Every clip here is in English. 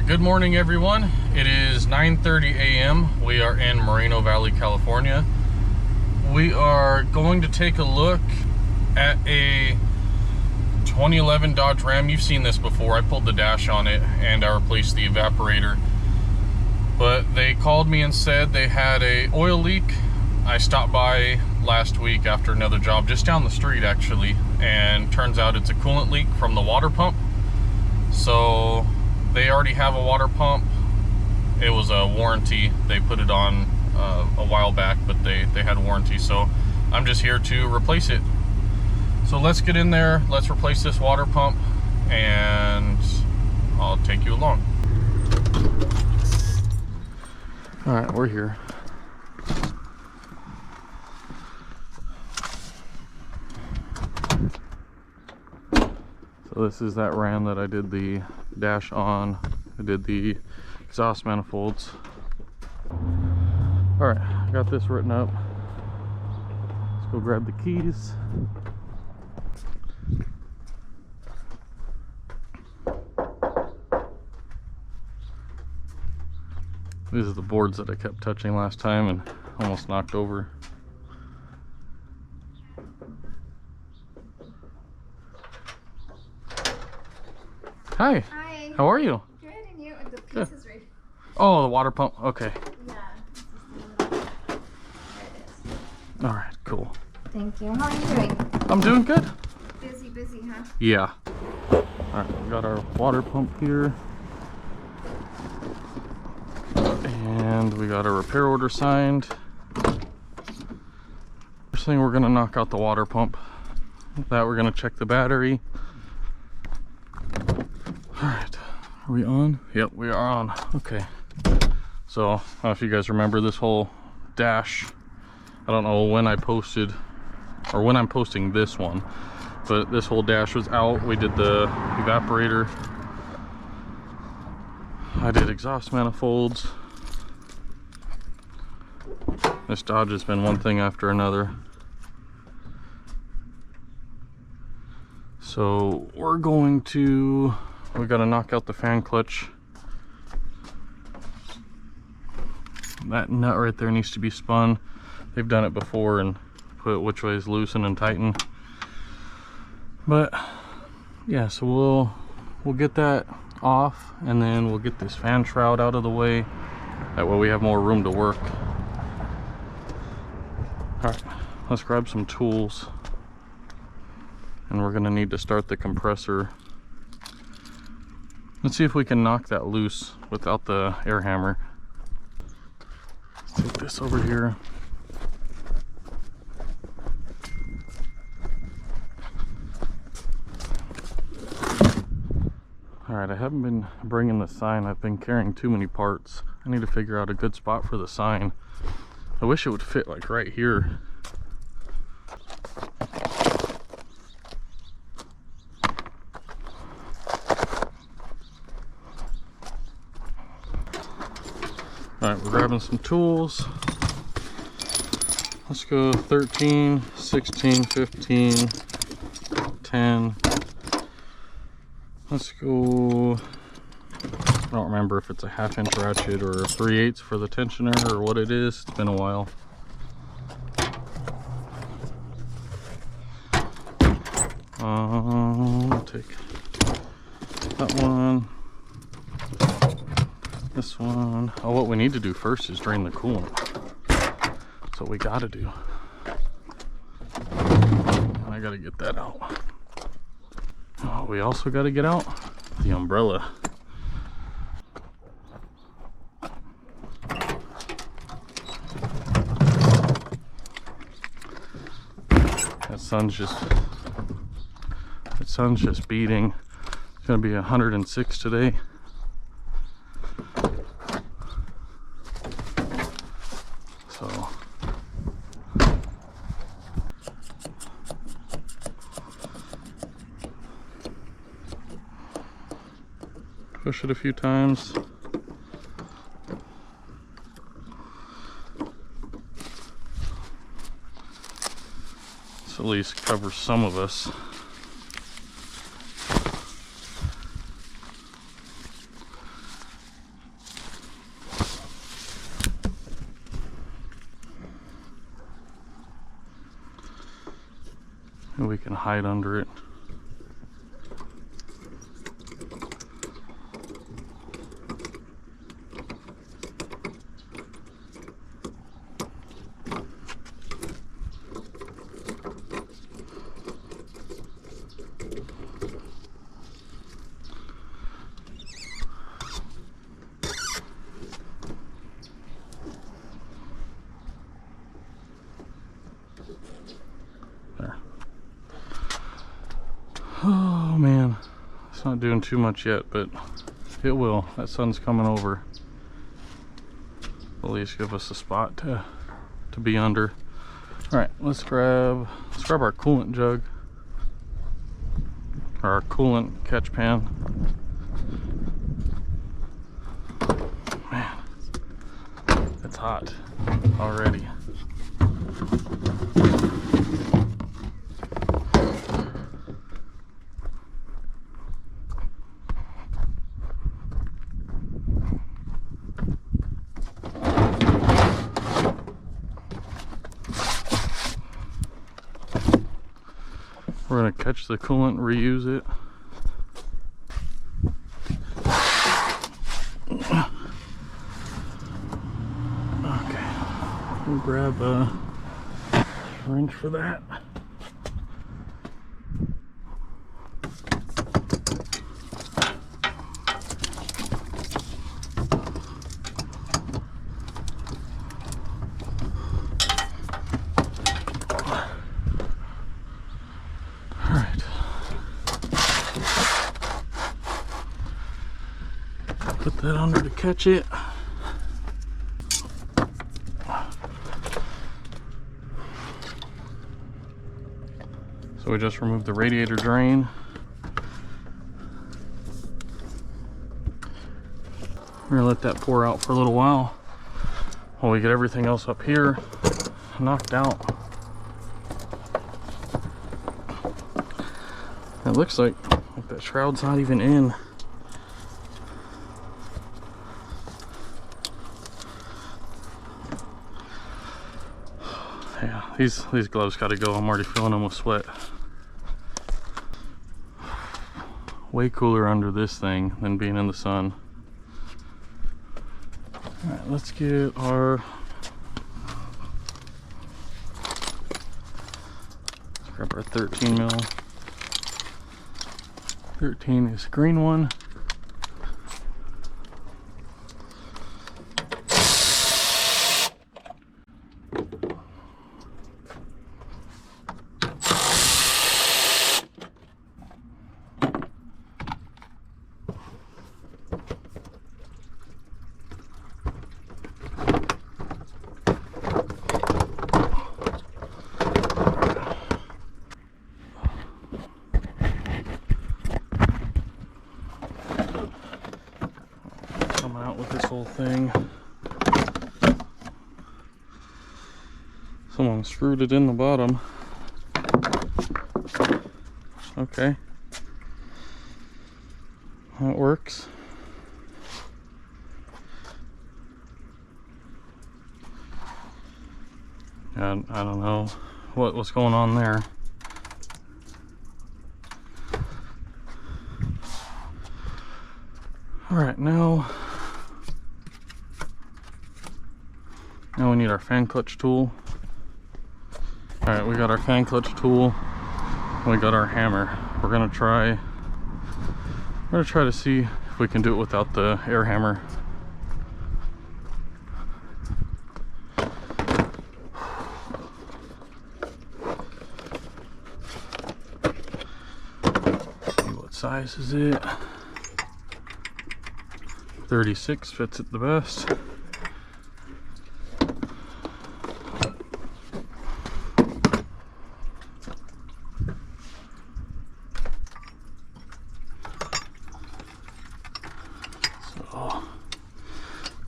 Good morning, everyone. It is 9:30 a.m. We are in Moreno Valley, California. We are going to take a look at a 2011 Dodge Ram. You've seen this before. I pulled the dash on it and I replaced the evaporator. But they called me and said they had a oil leak. I stopped by last week after another job just down the street actually, and turns out it's a coolant leak from the water pump. So they already have a water pump. It was a warranty. They put it on a while back, but they had warranty. So I'm just here to replace it. So let's get in there. Let's replace this water pump and I'll take you along. All right, we're here. So this is that Ram that I did the dash on. I did the exhaust manifolds. All right, I got this written up. Let's go grab the keys. These are the boards that I kept touching last time and almost knocked over. Hi. Hi. How are you? Good, and you? The piece is right. Oh, the water pump. Okay. Yeah. There it is. All right, cool. Thank you. How are you doing? I'm doing good. Busy, huh? Yeah. All right, we got our water pump here. And we got a repair order signed. First thing, we're gonna knock out the water pump. With that, we're gonna check the battery. All right, are we on? Yep, we are on. Okay. So, I don't know if you guys remember this whole dash. I don't know when I posted, or when I'm posting this one, but this whole dash was out. We did the evaporator. I did exhaust manifolds. This Dodge has been one thing after another. So we're going to, we got to knock out the fan clutch. That nut right there needs to be spun. They've done it before and put which way is loosen and tighten. But yeah, so we'll get that off, and then we'll get this fan shroud out of the way. That way we have more room to work. All right, let's grab some tools, and we're gonna need to start the compressor. Let's see if we can knock that loose without the air hammer. Take this over here. All right, I haven't been bringing the sign. I've been carrying too many parts. I need to figure out a good spot for the sign. I wish it would fit like right here. All right, we're grabbing some tools. Let's go 13, 16, 15, 10. Let's go, I don't remember if it's a 1/2 inch ratchet or a 3/8 for the tensioner or what it is. It's been a while. I'll take that one, this one. Oh, what we need to do first is drain the coolant. That's what we gotta do. And I gotta get that out. Oh, we also got to get out the umbrella. That sun's just beating. It's gonna be 106 today. So push it a few times. This at least covers some of us. And we can hide under it. There. Oh man, it's not doing too much yet, but it will. That sun's coming over. At least give us a spot to be under. All right, let's grab our coolant jug, or our coolant catch pan. Man, it's hot already. We're going to catch the coolant, reuse it. Okay, we'll grab a wrench for that. Put that under to catch it. So we just removed the radiator drain. We're gonna let that pour out for a little while while we get everything else up here knocked out. It looks like that shroud's not even in. Yeah, these gloves gotta go. I'm already filling them with sweat. Way cooler under this thing than being in the sun. Alright, let's get our... Let's grab our 13 mil. 13 is the green one. Out with this whole thing. Someone screwed it in the bottom. Okay. That works. I don't know what's going on there. All right, now we need our fan clutch tool. All right, we got our fan clutch tool. We got our hammer. We're gonna try to see if we can do it without the air hammer. See what size is it? 36 fits it the best.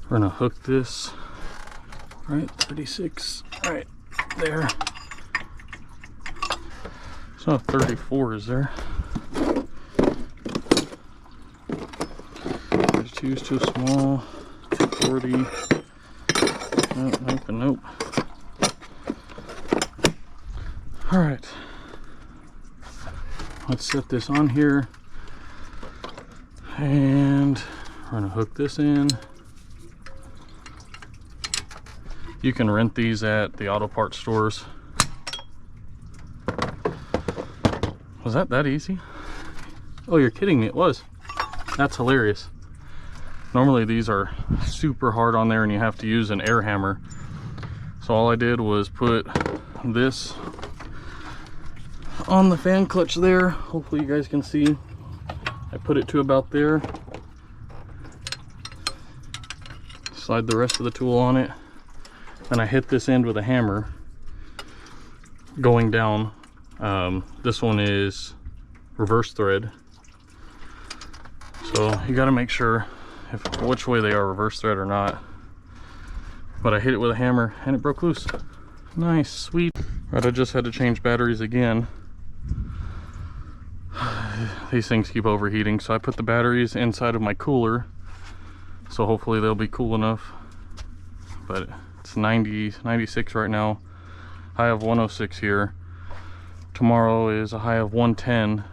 We're gonna hook this right 36 right there. It's not 34, is there? 32 is too small. 240. Nope, nope, and nope. All right, let's set this on here. And we're gonna hook this in. You can rent these at the auto parts stores. Was that easy? Oh, you're kidding me, it was. That's hilarious. Normally these are super hard on there and you have to use an air hammer. So all I did was put this on the fan clutch there. Hopefully you guys can see. I put it to about there. Slide the rest of the tool on it. Then I hit this end with a hammer going down. This one is reverse thread. So you got to make sure which way they are, reverse thread or not. But I hit it with a hammer and it broke loose. Nice, sweet. Right, I just had to change batteries again. These things keep overheating, so I put the batteries inside of my cooler, so hopefully they'll be cool enough. But it's 96 right now, high of 106 here. Tomorrow is a high of 110,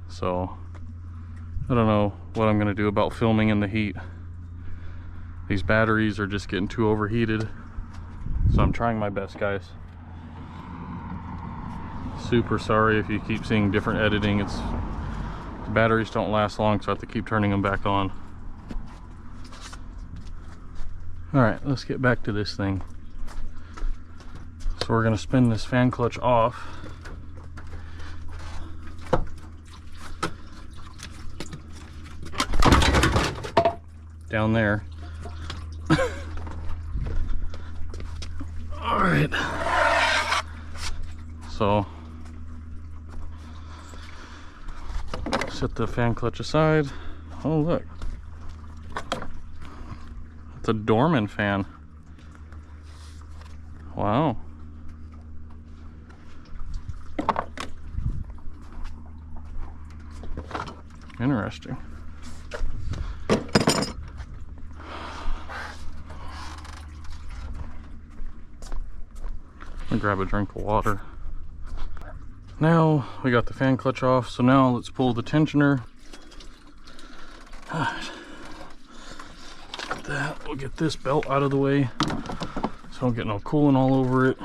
so I don't know what I'm gonna do about filming in the heat. These batteries are just getting too overheated, so I'm trying my best, guys. Super sorry if you keep seeing different editing. It's the batteries don't last long, so I have to keep turning them back on. All right, let's get back to this thing. So we're gonna spin this fan clutch off. Down there. All right. So set the fan clutch aside. Oh look, it's a Dorman fan. Wow. Interesting. I'll grab a drink of water. Now we got the fan clutch off, so now let's pull the tensioner. That we'll get this belt out of the way so I don't get no coolant all over it.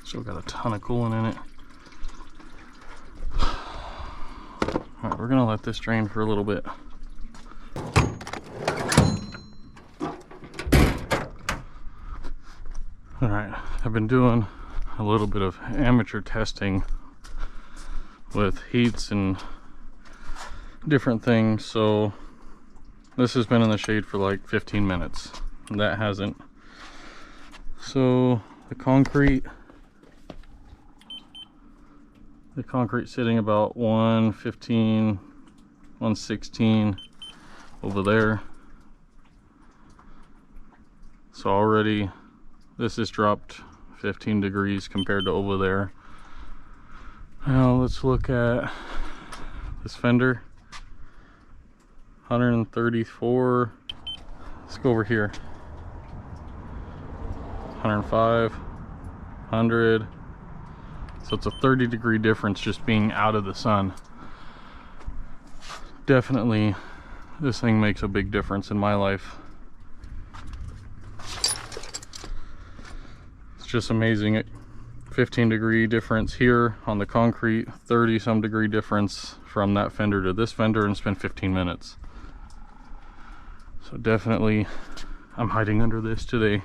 Still got a ton of coolant in it. All right, we're gonna let this drain for a little bit. All right, I've been doing a little bit of amateur testing with heats and different things. So this has been in the shade for like 15 minutes. That hasn't. So the concrete sitting about 115, 116 over there. So already this has dropped 15 degrees compared to over there. Now let's look at this fender. 134. Let's go over here. 105, 100. So it's a 30-degree difference just being out of the sun. Definitely, this thing makes a big difference in my life. It's just amazing. 15-degree difference here on the concrete, 30-some degree difference from that fender to this fender, and it's been 15 minutes. So definitely, I'm hiding under this today.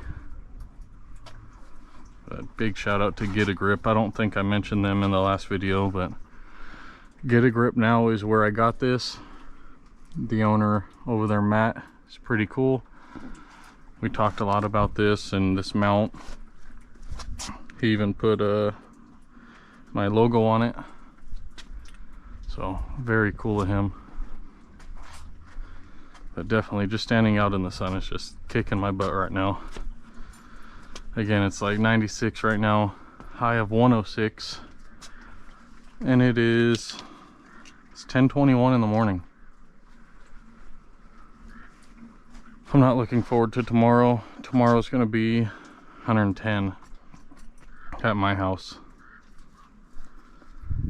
But big shout out to Get a Grip. I don't think I mentioned them in the last video, but Get a Grip now is where I got this. The owner over there, Matt, is pretty cool. We talked a lot about this and this mount. He even put my logo on it. So very cool of him. But definitely just standing out in the sun is just kicking my butt right now. Again, it's like 96 right now, high of 106, and it's 10:21 in the morning. I'm not looking forward to tomorrow. Tomorrow's gonna be 110 at my house.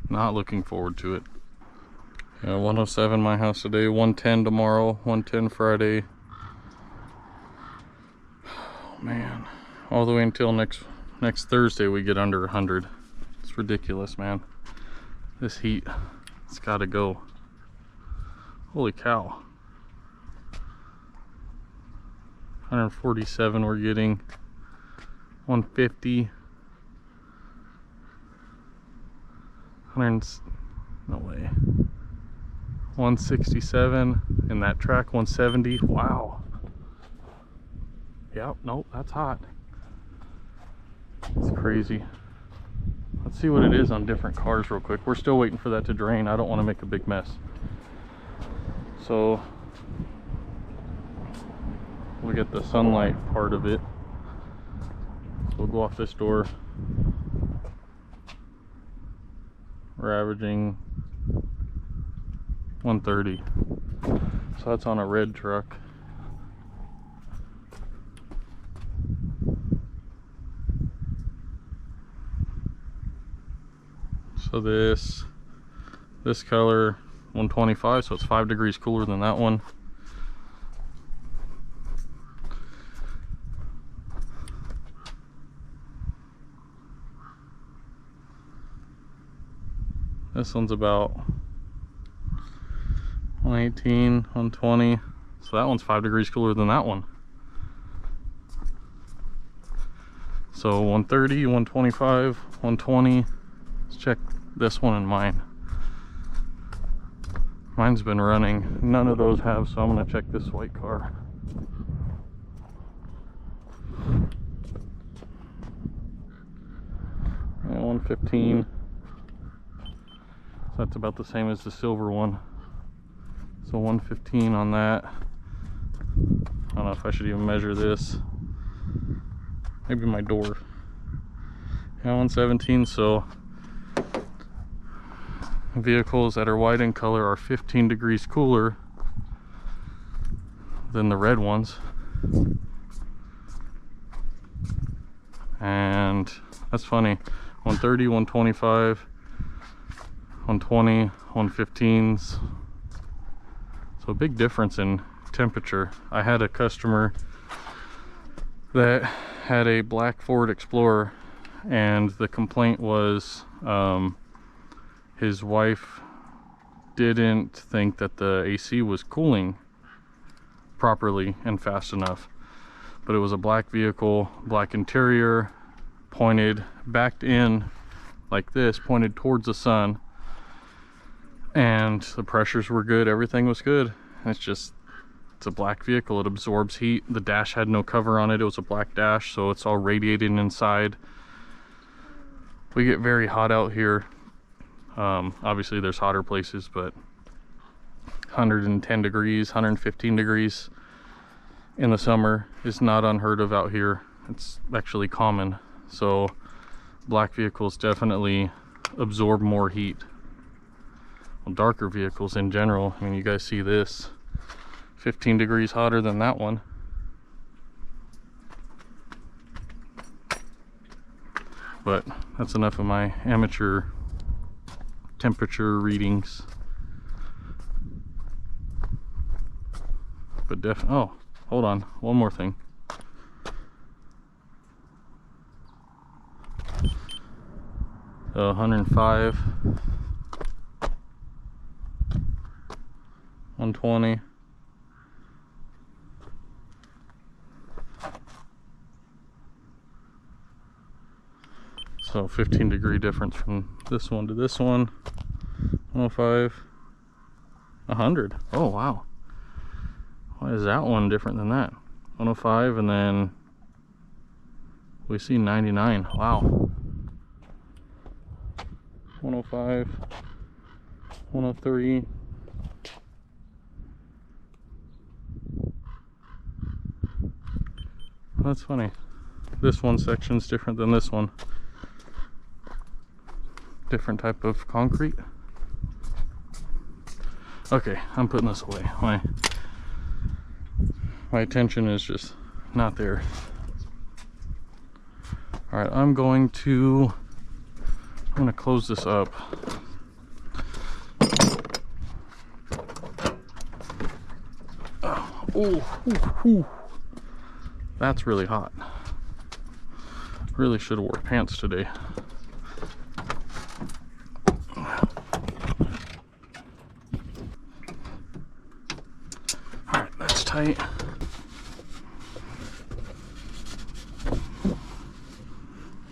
Not looking forward to it. Yeah, 107 my house today, 110 tomorrow, 110 Friday. Oh, man, all the way until next Thursday we get under 100. It's ridiculous, man. This heat, it's got to go. Holy cow. 147 we're getting. 150. 100, no way. 167 in that track. 170. Wow. Yep, nope, that's hot. It's crazy. Let's see what it is on different cars real quick. We're still waiting for that to drain. I don't want to make a big mess. So we'll get the sunlight part of it. So we'll go off this door. We're averaging 130. So that's on a red truck. So this color 125, so it's 5 degrees cooler than that one. This one's about 118, 120. So that one's 5 degrees cooler than that one. So 130, 125, 120. Let's check this one and mine. Mine's been running. None of those have, so I'm gonna check this white car. And 115. So that's about the same as the silver one. So 115 on that. I don't know if I should even measure this. Maybe my door. Yeah, 117. So vehicles that are white in color are 15 degrees cooler than the red ones. And that's funny. 130, 125, 120, 115s. So a big difference in temperature. I had a customer that had a black Ford Explorer, and the complaint was his wife didn't think that the AC was cooling properly and fast enough. But it was a black vehicle, black interior, pointed, backed in like this, pointed towards the sun, and the pressures were good, everything was good. It's a black vehicle, it absorbs heat. The dash had no cover on it, it was a black dash, so it's all radiating inside. We get very hot out here. Obviously there's hotter places, but 110 degrees, 115 degrees in the summer is not unheard of out here. It's actually common. So black vehicles definitely absorb more heat. Well, darker vehicles in general, I mean, you guys see this, 15 degrees hotter than that one. But that's enough of my amateur temperature readings. But oh, hold on, one more thing. So 105, 120. So 15 degree difference from this one to this one. 105, 100. Oh wow. Why is that one different than that? 105, and then we see 99. Wow. 105, 103. That's funny. This one section's different than this one. Different type of concrete. Okay, I'm putting this away. My attention is just not there. All right, I'm going to close this up. Oh, that's really hot. Really should have wore pants today. All right, that's tight.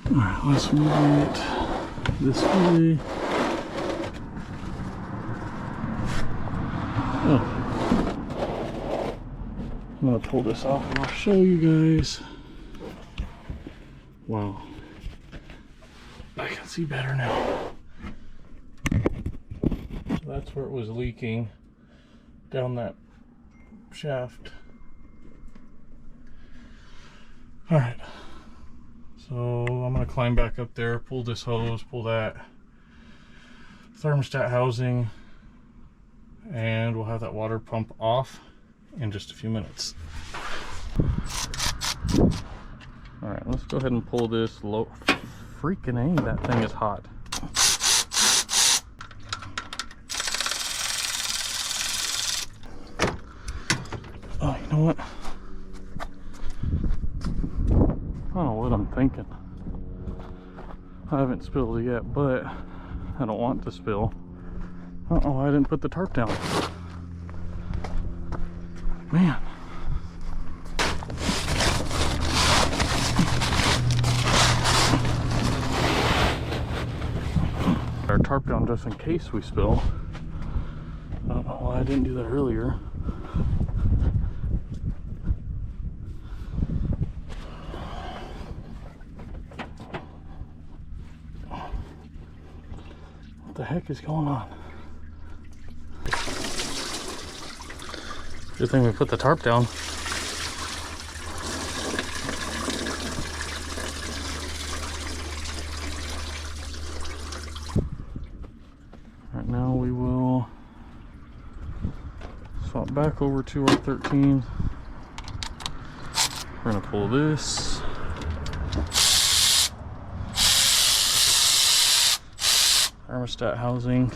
All right, let's move it this way. Oh. I'm gonna pull this off and I'll show you guys. Wow. I can see better now. So that's where it was leaking down that shaft. All right. So I'm gonna climb back up there, pull this hose, pull that thermostat housing, and we'll have that water pump off in just a few minutes. All right, let's go ahead and pull this low. Freaking A, that thing is hot. Oh, you know what? I don't know what I'm thinking. I haven't spilled it yet, but I don't want to spill. Uh-oh, I didn't put the tarp down. Man. Our tarp down just in case we spill. I don't know why I didn't do that earlier. What the heck is going on? Good thing we put the tarp down. Right now we will swap back over to our 13. We're gonna pull this. Thermostat housing.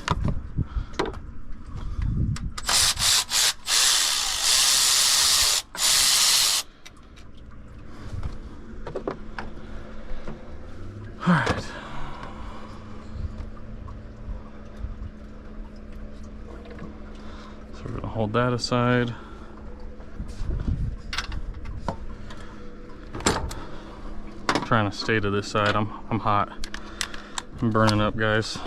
All right. So we're gonna hold that aside. I'm trying to stay to this side. I'm hot. I'm burning up, guys.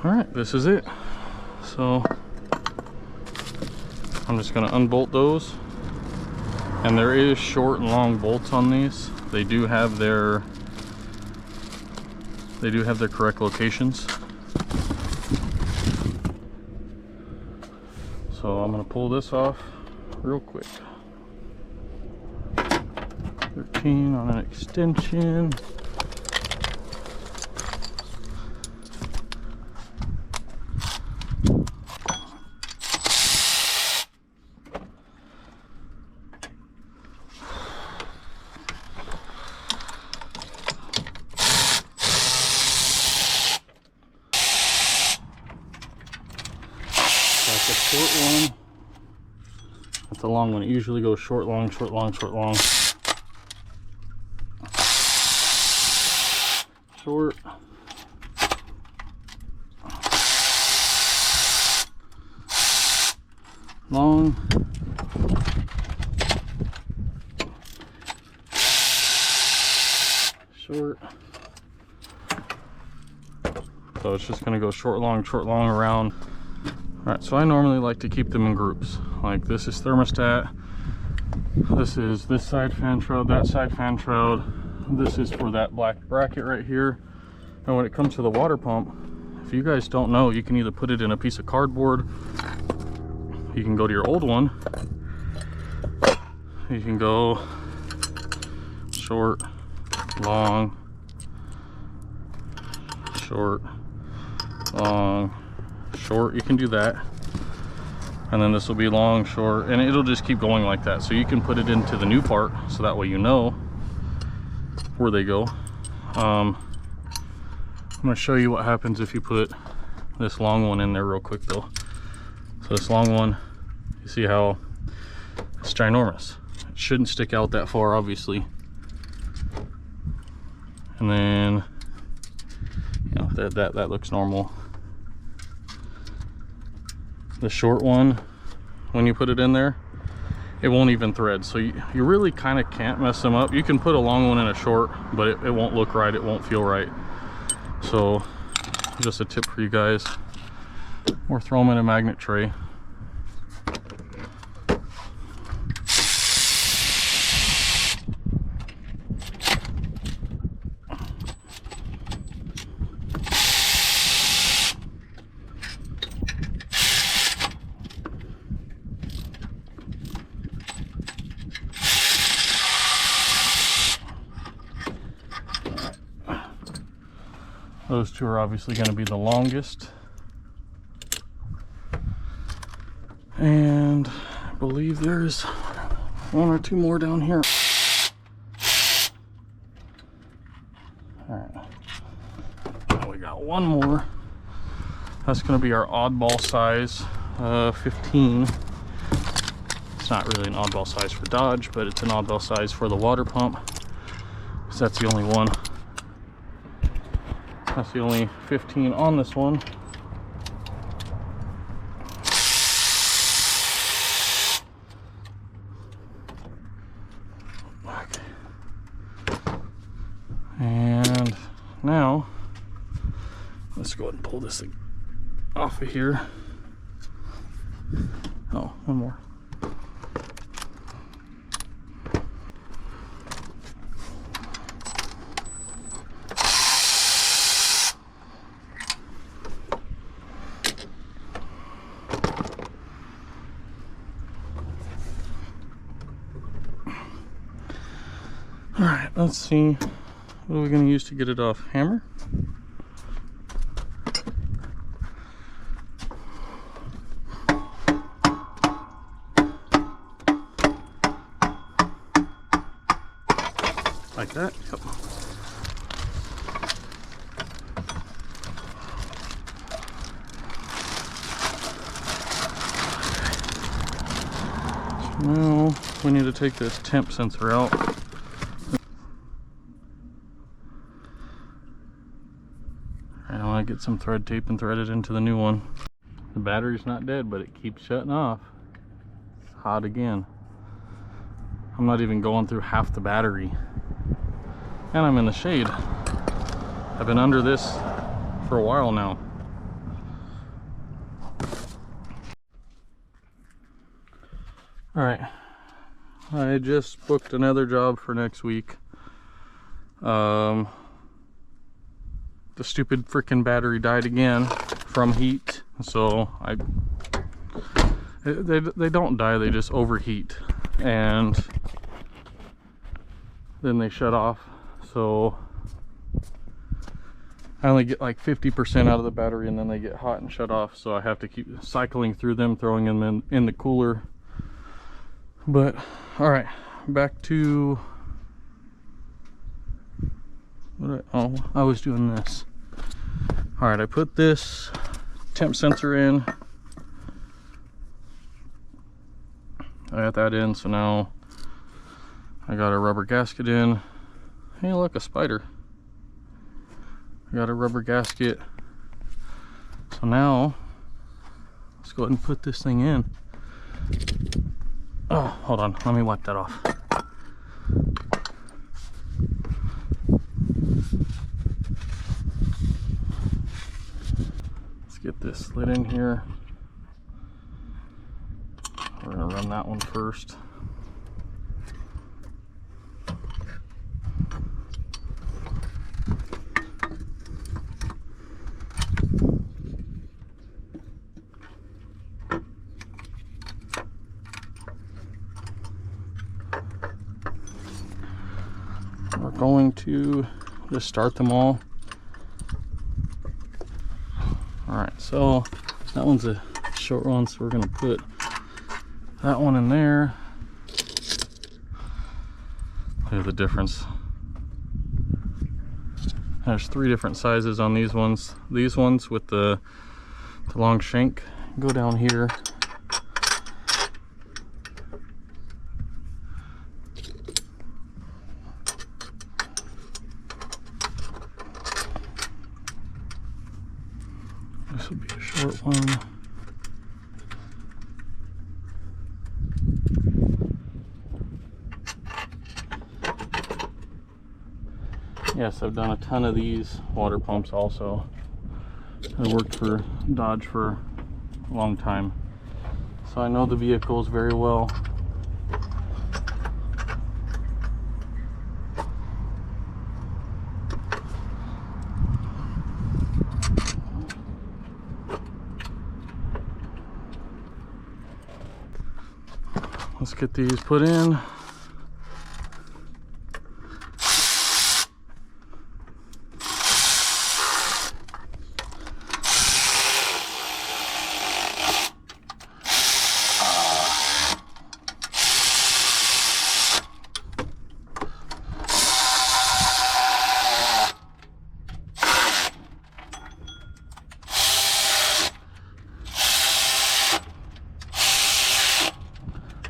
All right, this is it. So I'm just gonna unbolt those, and there is short and long bolts on these. They do have their correct locations. So I'm gonna pull this off real quick. 13 on an extension. That's a short one. That's a long one. It usually goes short, long, short, long, short, long. Short. Long. Short. So it's just gonna go short, long, around. All right, so I normally like to keep them in groups. Like this is thermostat, this is this side fan shroud, that side fan shroud, this is for that black bracket right here. And when it comes to the water pump, if you guys don't know, you can either put it in a piece of cardboard, you can go to your old one, you can go short, long, short, long, short. You can do that. And then this will be long, short, and it'll just keep going like that. So you can put it into the new part, so that way you know where they go. I'm going to show you what happens if you put this long one in there real quick though. So this long one, you see how it's ginormous. It shouldn't stick out that far, obviously. And then, you know, that looks normal. The short one, when you put it in there, it won't even thread. So you really kind of can't mess them up. You can put a long one in a short, but it won't look right, it won't feel right. So just a tip for you guys, or throw them in a magnet tray. Those two are obviously going to be the longest. And I believe there's one or two more down here. Alright. Now we got one more. That's going to be our oddball size, 15. It's not really an oddball size for Dodge, but it's an oddball size for the water pump, because that's the only one. That's the only 15 on this one. Okay. And now, let's go ahead and pull this thing off of here. Oh, one more. All right, let's see. What are we going to use to get it off? Hammer? Like that? Yep. So now we need to take this temp sensor out. I want to get some thread tape and thread it into the new one. The battery's not dead, but it keeps shutting off. It's hot again. I'm not even going through half the battery. And I'm in the shade. I've been under this for a while now. Alright. I just booked another job for next week. The stupid freaking battery died again from heat, so they don't die, they just overheat and then they shut off. So I only get like 50% out of the battery and then they get hot and shut off, so I have to keep cycling through them, throwing them in the cooler. But all right, back to I was doing this. All right, I put this temp sensor in. I got that in, so now I got a rubber gasket in. Hey, look, a spider. I got a rubber gasket. So now let's go ahead and put this thing in. Oh, hold on, let me wipe that off. Get this slid in here. We're going to run that one first. going to just start them all. Alright, so that one's a short one, so we're going to put that one in there. Look at the difference. There's 3 different sizes on these ones. These ones with the long shank go down here. This will be a short one. Yes, I've done a ton of these water pumps also. I worked for Dodge for a long time, so I know the vehicles very well. Let's get these put in.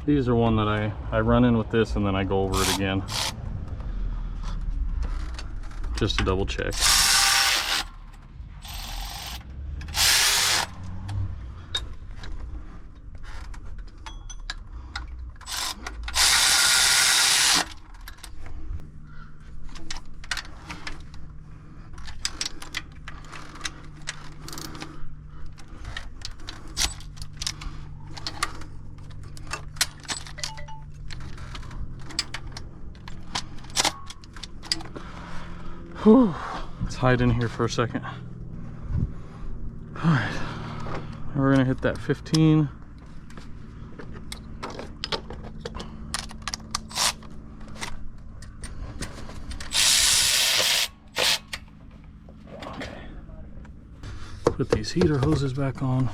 These are one that I run in with this and then I go over it again just to double check. Whew. Let's hide in here for a second. All right, we're gonna hit that 15. Okay. Put these heater hoses back on.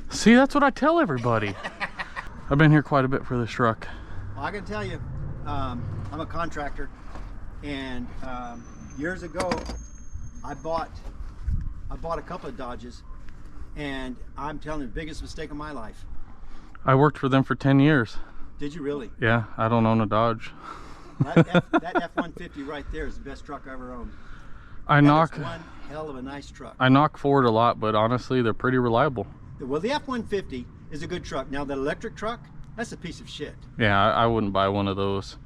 See, that's what I tell everybody. I've been here quite a bit for this truck. Well, I can tell you, I'm a contractor, and years ago, I bought a couple of Dodges, and I'm telling you, the biggest mistake of my life. I worked for them for 10 years. Did you really? Yeah, I don't own a Dodge. That F-150 right there is the best truck I ever owned. I knock one hell of a nice truck. I knock Ford a lot, but honestly, they're pretty reliable. Well, the F-150 is a good truck. Now, the electric truck, that's a piece of shit. Yeah, I wouldn't buy one of those.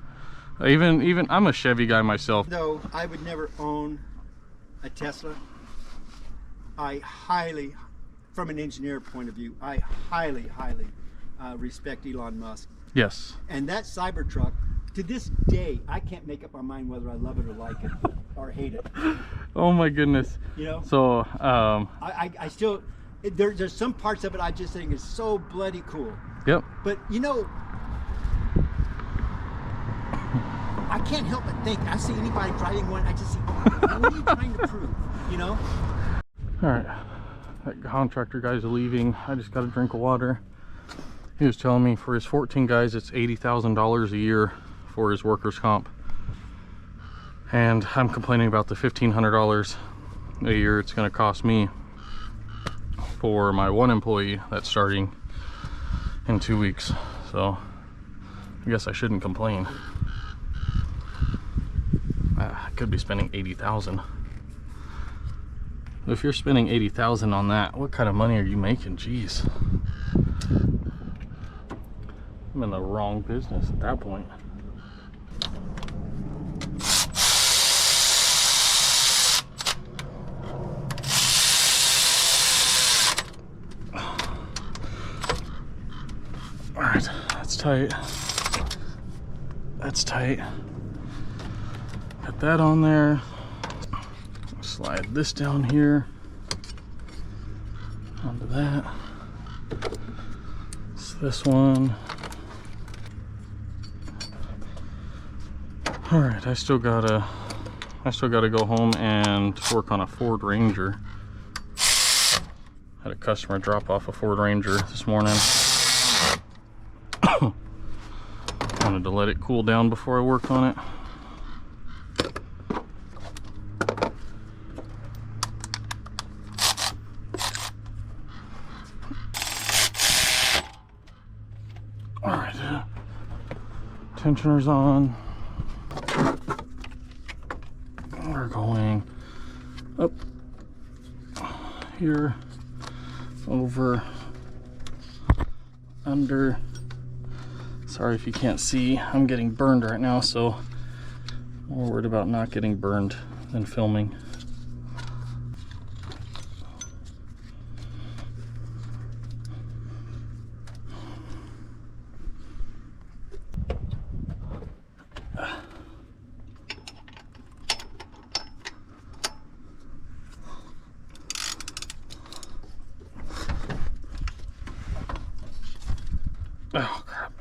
Even I'm a Chevy guy myself. Though I would never own a Tesla, I highly, from an engineer point of view, I highly respect Elon Musk. Yes. And that Cybertruck, to this day, I can't make up my mind whether I love it or like it or hate it. Oh my goodness. You know? So I still, there's some parts of it I just think is so bloody cool. Yep. But you know, I can't help but think, I see anybody driving one, I just see, what are you trying to prove, you know? All right, that contractor guy's leaving. I just got a drink of water. He was telling me for his 14 guys, it's $80,000 a year for his workers' comp. And I'm complaining about the $1,500 a year it's gonna cost me for my one employee that's starting in 2 weeks. So I guess I shouldn't complain. I could be spending $80,000. If you're spending $80,000 on that, what kind of money are you making? Jeez, I'm in the wrong business at that point. All right, that's tight. That's tight. Got that on there. slide this down here onto that. It's this one. All right, I still gotta go home and work on a Ford Ranger. Had a customer drop off a Ford Ranger this morning. Wanted to let it cool down before I worked on it. All right, tensioner's on. We're going up here, over, under. Sorry if you can't see, I'm getting burned right now, so I'm more worried about not getting burned than filming. Oh, crap.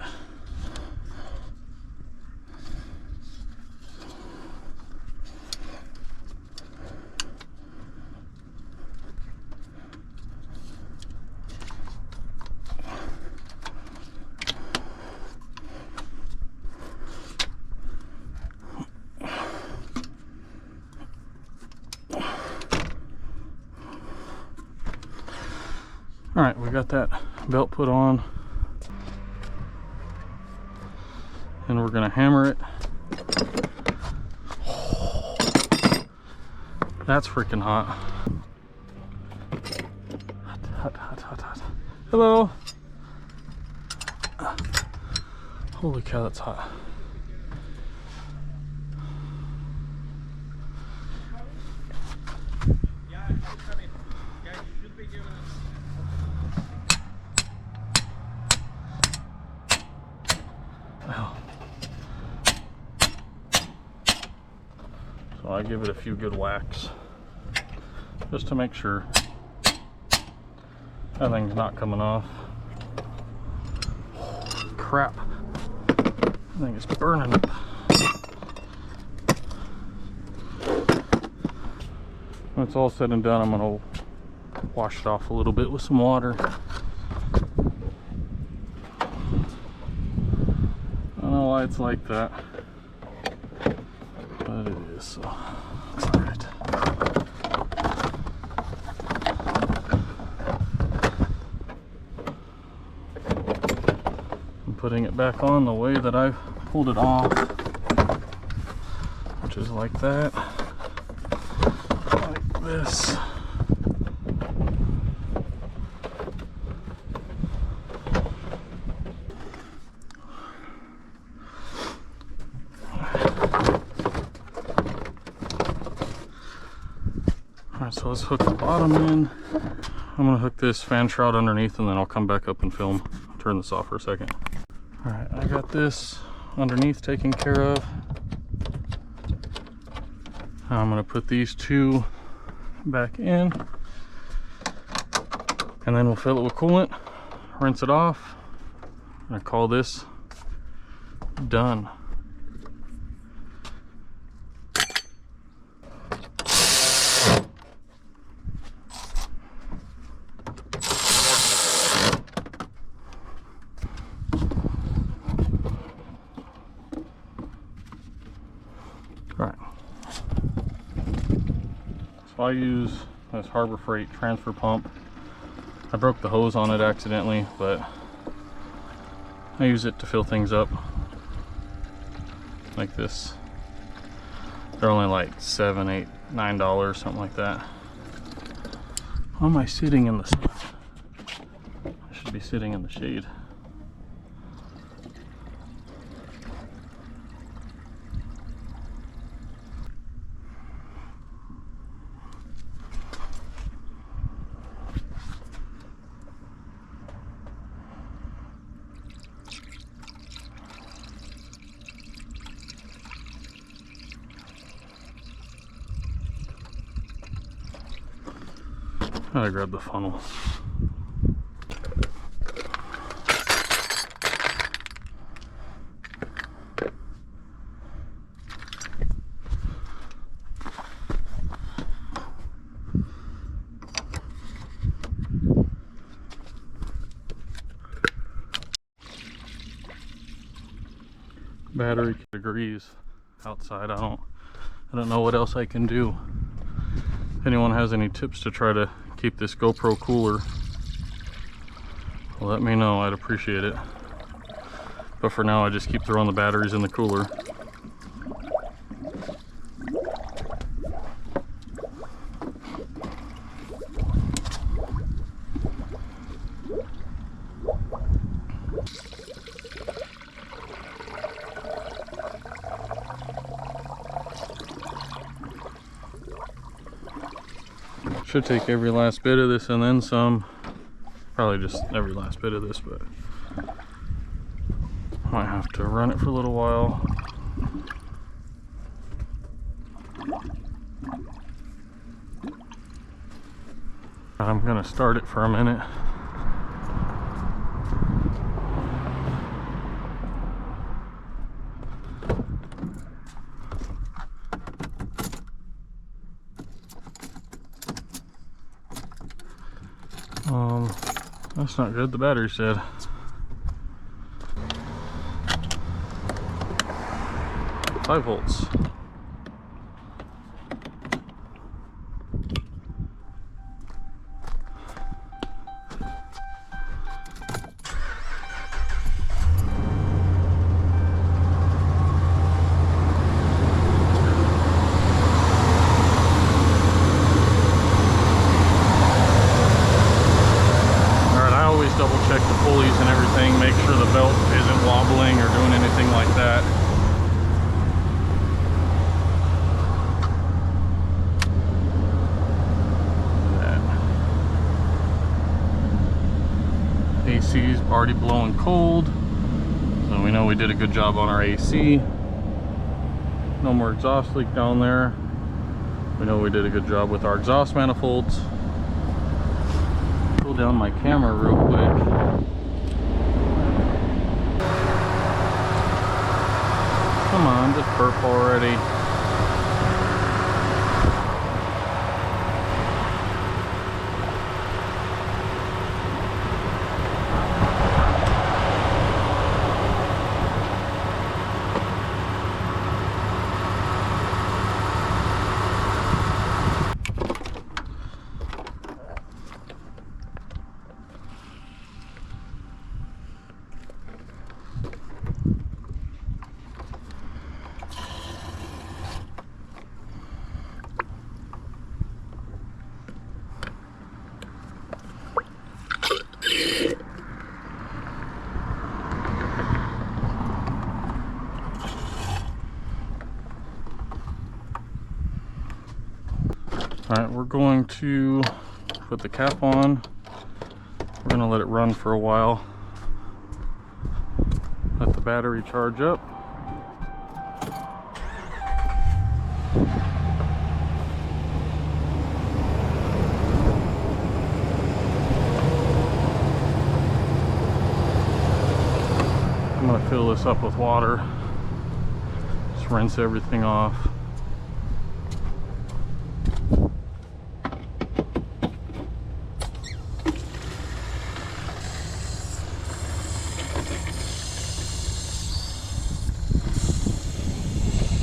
All right, we got that belt put on. And we're gonna hammer it. That's freaking hot. Hot, hot, hot, hot. Hello. Holy cow, that's hot. So I give it a few good whacks just to make sure that thing's not coming off. Crap. I think it's burning up. When it's all said and done, I'm gonna wash it off a little bit with some water. I don't know why it's like that, but it is, so it's all right. I'm putting it back on the way that I pulled it off, which is like that, like this. Alright, so let's hook the bottom in. I'm going to hook this fan shroud underneath and then I'll come back up and film. Turn this off for a second. Alright, I got this underneath taken care of. Now I'm going to put these two back in. And then we'll fill it with coolant, rinse it off. I'm going to call this done. Right. So I use this Harbor Freight transfer pump. I broke the hose on it accidentally, but I use it to fill things up like this. They're only like $7, $8, $9, something like that. Why am I sitting in the sun? I should be sitting in the shade. Gotta grab the funnel. Battery degrees outside. I don't know what else I can do. If anyone has any tips to try to keep this GoPro cooler, let me know. I'd appreciate it. But for now, I just keep throwing the batteries in the cooler. Should take every last bit of this and then some. Probably just every last bit of this, but might have to run it for a little while. I'm gonna start it for a minute. That's not good, the battery's dead. Five volts. Double check the pulleys and everything, make sure the belt isn't wobbling or doing anything like that. AC's already blowing cold, so we know we did a good job on our AC. No more exhaust leak down there. We know we did a good job with our exhaust manifolds. Pull down my camera real quick. Come on, just burp already. Alright, we're going to put the cap on. We're going to let it run for a while. Let the battery charge up. I'm going to fill this up with water. Just rinse everything off.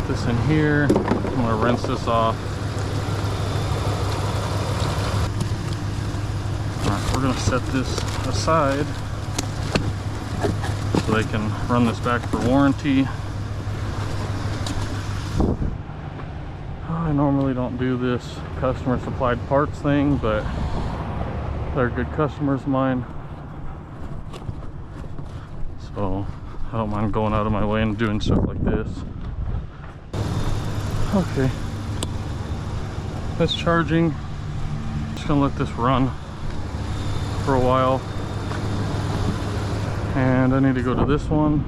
This in here. I'm going to rinse this off. Alright, we're going to set this aside so they can run this back for warranty. I normally don't do this customer supplied parts thing, but they're good customers of mine, so I don't mind going out of my way and doing stuff like this. Okay, that's charging. Just gonna let this run for a while, and I need to go to this one.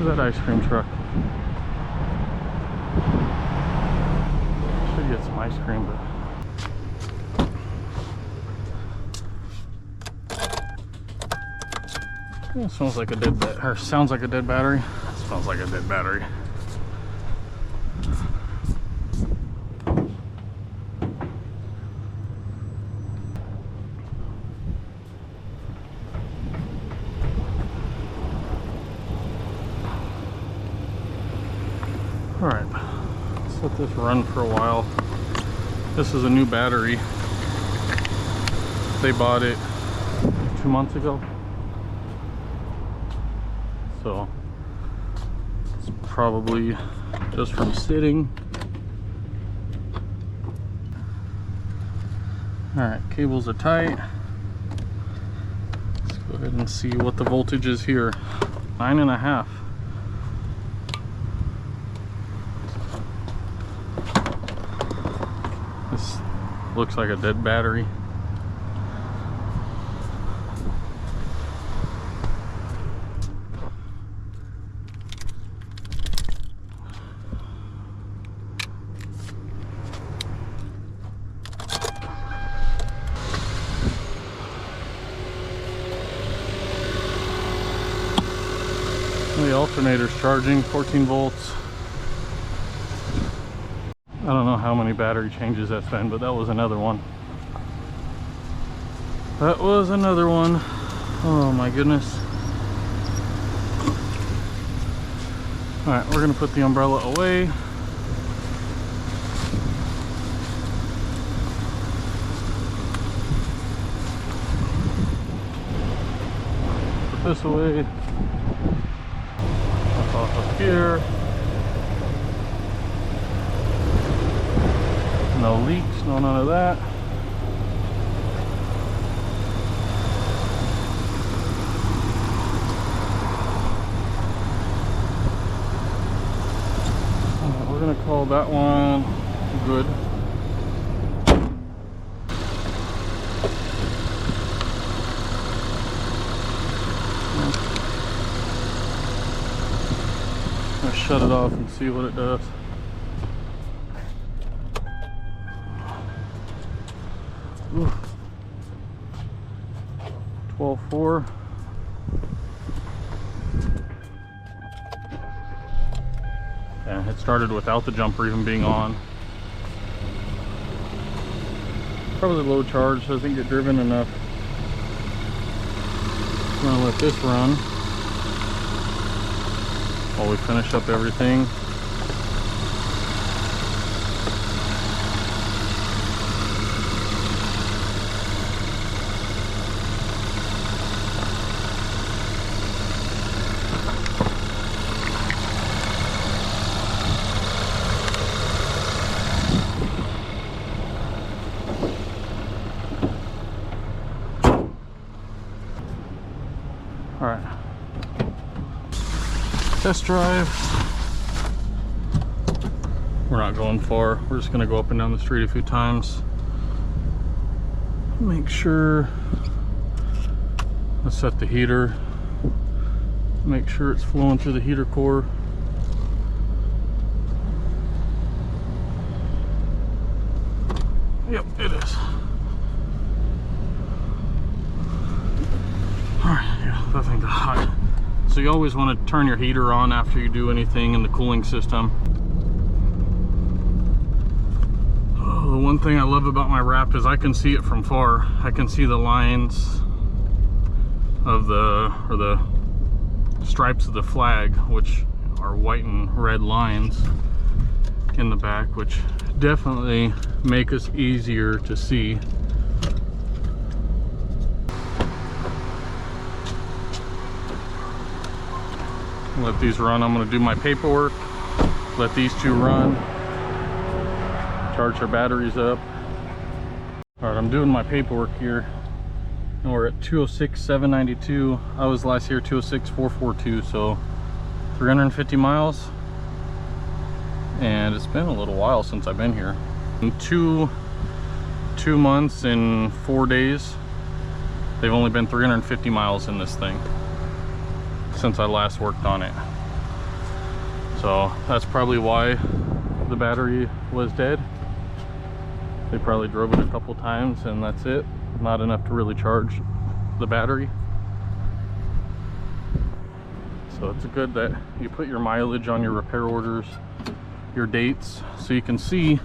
Look at that ice cream truck. Should get some ice cream, but It smells like a dead or sounds like a dead battery. It smells like a dead battery. All right, let's let this run for a while. This is a new battery. They bought it 2 months ago. So it's probably just from sitting. All right, cables are tight. Let's go ahead and see what the voltage is here. 9.5. This looks like a dead battery. The alternator's charging, 14 volts. I don't know how many battery changes that's been, but that was another one. That was another one. Oh my goodness. Alright, we're gonna put the umbrella away. Put this away. Off up here. No leaks, no none of that. We're gonna call that one good. Let's shut it off and see what it does. Ooh. 12.4. Yeah, it started without the jumper even being on. Probably low charge, doesn't get driven enough. I'm gonna let this run while we finish up everything. All right, test drive. We're not going far. We're just gonna go up and down the street a few times. Make sure, let's set the heater. Make sure it's flowing through the heater core. Yep, it is. Alright, yeah, that thing got hot. So you always want to turn your heater on after you do anything in the cooling system. Oh, the one thing I love about my wrap is I can see it from far. I can see the lines of the stripes of the flag, which are white and red lines in the back, which definitely make us easier to see. Let these run. I'm going to do my paperwork, let these two run, charge our batteries up. All right, I'm doing my paperwork here, and we're at 206,792. I was last here 206,442, so 350 miles. And it's been a little while since I've been here. In two months and 4 days, they've only been 350 miles in this thing since I last worked on it. So that's probably why the battery was dead. They probably drove it a couple times and that's it. Not enough to really charge the battery. So it's good that you put your mileage on your repair orders, your dates, so you can see.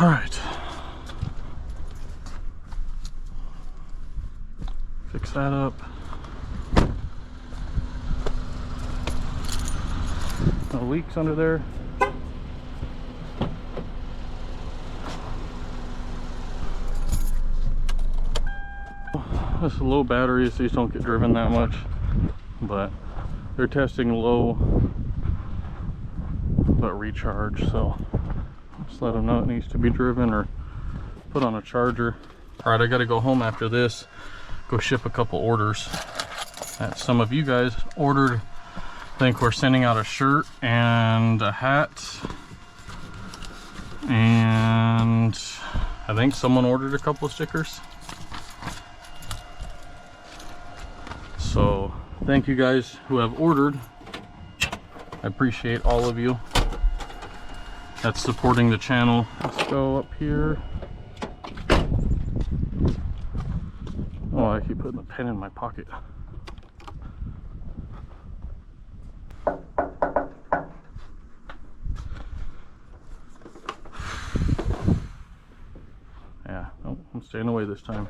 All right. Fix that up. No leaks under there. This is low batteries, these don't get driven that much, but they're testing low but recharge, so just let them know it needs to be driven or put on a charger. All right, I got to go home after this, go ship a couple orders that some of you guys ordered. I think we're sending out a shirt and a hat, and I think someone ordered a couple of stickers. So thank you guys who have ordered. I appreciate all of you that's supporting the channel. Let's go up here. Oh, I keep putting the pen in my pocket. Yeah, nope, I'm staying away this time.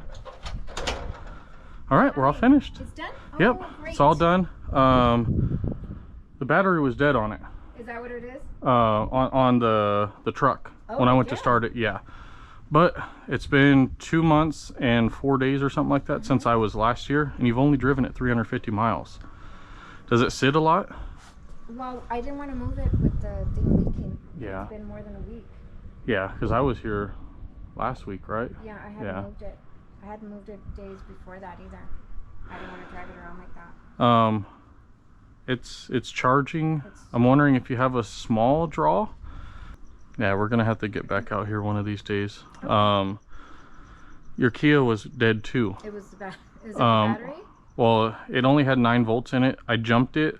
All right, we're all finished. It's done? Oh, Yep, great. it's all done. The battery was dead on it. Is that what it is? On the truck when I went to start it, yeah. But it's been 2 months and 4 days or something like that since I was last year, and you've only driven it 350 miles. Does it sit a lot? Well, I didn't want to move it with the thing leaking. Yeah. It's been more than a week. Yeah, because I was here last week, right? Yeah, I hadn't moved it. I hadn't moved it days before that either. I didn't want to drive it around like that. It's charging. I'm wondering if you have a small draw. Yeah, we're gonna have to get back out here one of these days. Okay. Your Kia was dead too. It was is it the battery? Well, it only had 9 volts in it. I jumped it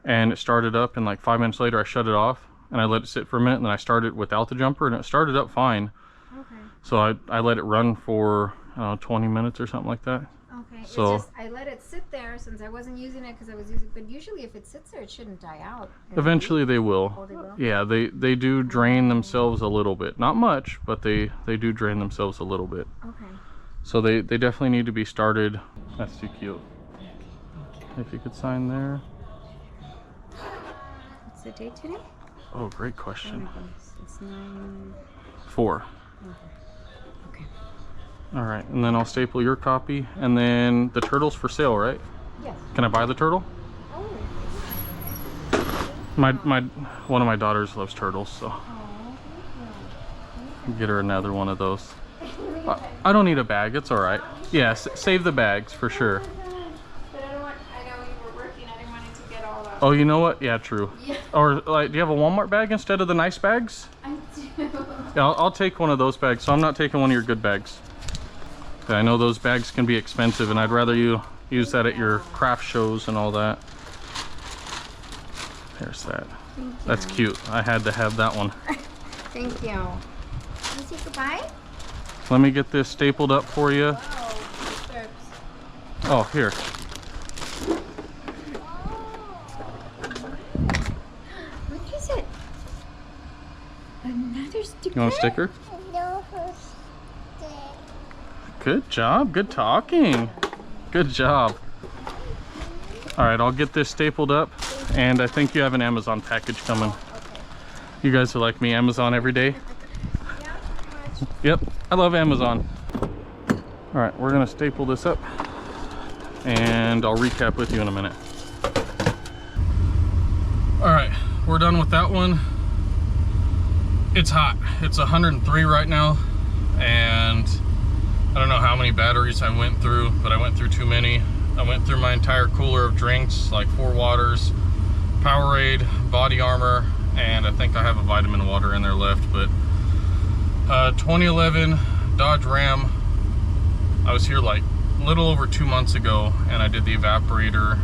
and it started up, and like 5 minutes later I shut it off and I let it sit for a minute, and then I started without the jumper and it started up fine. Okay. So I let it run for 20 minutes or something like that. Okay. So it's just I let it sit there since I wasn't using it because I was using. But usually, if it sits there, it shouldn't die out. Eventually they will. Oh, they will? Yeah, they do drain themselves a little bit. Not much, but they do drain themselves a little bit. Okay. So they definitely need to be started. That's too cute. If you could sign there. What's the date today? Oh, great Oh question. my goodness. It's 4. Okay. All right, and then I'll staple your copy, and then the turtle's for sale, right? Yes. Can I buy the turtle? Oh. One of my daughters loves turtles, so get her another one of those. I don't need a bag, it's all right. Yeah, save the bags for sure. But I don't want. I know you were working. I didn't want it to get all up. Oh, you know what? Yeah, true. Yeah. Or like, do you have a Walmart bag instead of the nice bags? I do. Yeah, I'll take one of those bags. So I'm not taking one of your good bags. I know those bags can be expensive, and I'd rather you use that at your craft shows and all that. There's that. Thank you. That's cute. I had to have that one. Thank you. Can you say goodbye? Let me get this stapled up for you. Wow. Strips. Oh, here. What is it? Another sticker? You want a sticker? Good job. Good talking. Good job. All right, I'll get this stapled up, and I think you have an Amazon package coming. Okay. You guys are like me, Amazon every day. Yeah, pretty much. Yep, I love Amazon. All right, we're gonna staple this up, and I'll recap with you in a minute. All right, we're done with that one. It's hot. It's 103 right now, and I don't know how many batteries I went through, but I went through too many. I went through my entire cooler of drinks, like 4 waters, Powerade, Body Armor, and I think I have a vitamin water in there left. But 2011 Dodge Ram, I was here like a little over 2 months ago, and I did the evaporator,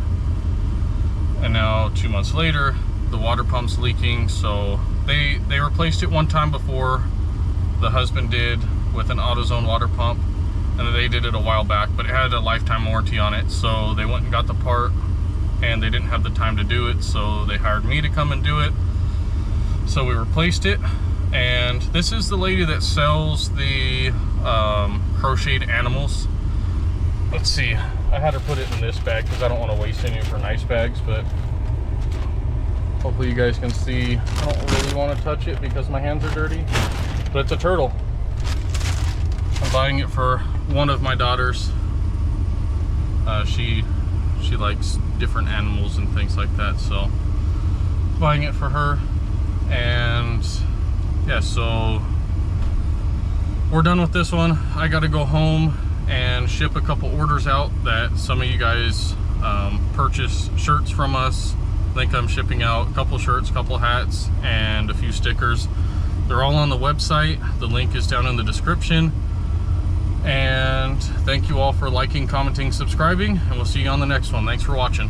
and now 2 months later the water pump's leaking. So they replaced it one time before. The husband did with an AutoZone water pump, and they did it a while back, but it had a lifetime warranty on it. So they went and got the part, and they didn't have the time to do it, so they hired me to come and do it. So we replaced it. And this is the lady that sells the crocheted animals. Let's see, I had her put it in this bag because I don't want to waste any of her nice bags, but hopefully you guys can see. I don't really want to touch it because my hands are dirty, but it's a turtle. I'm buying it for one of my daughters. She likes different animals and things like that, so buying it for her. And yeah, so we're done with this one. I got to go home and ship a couple orders out that some of you guys purchased shirts from us. I think I'm shipping out a couple shirts, a couple hats, and a few stickers. They're all on the website. The link is down in the description. And thank you all for liking, commenting, subscribing, and we'll see you on the next one. Thanks for watching.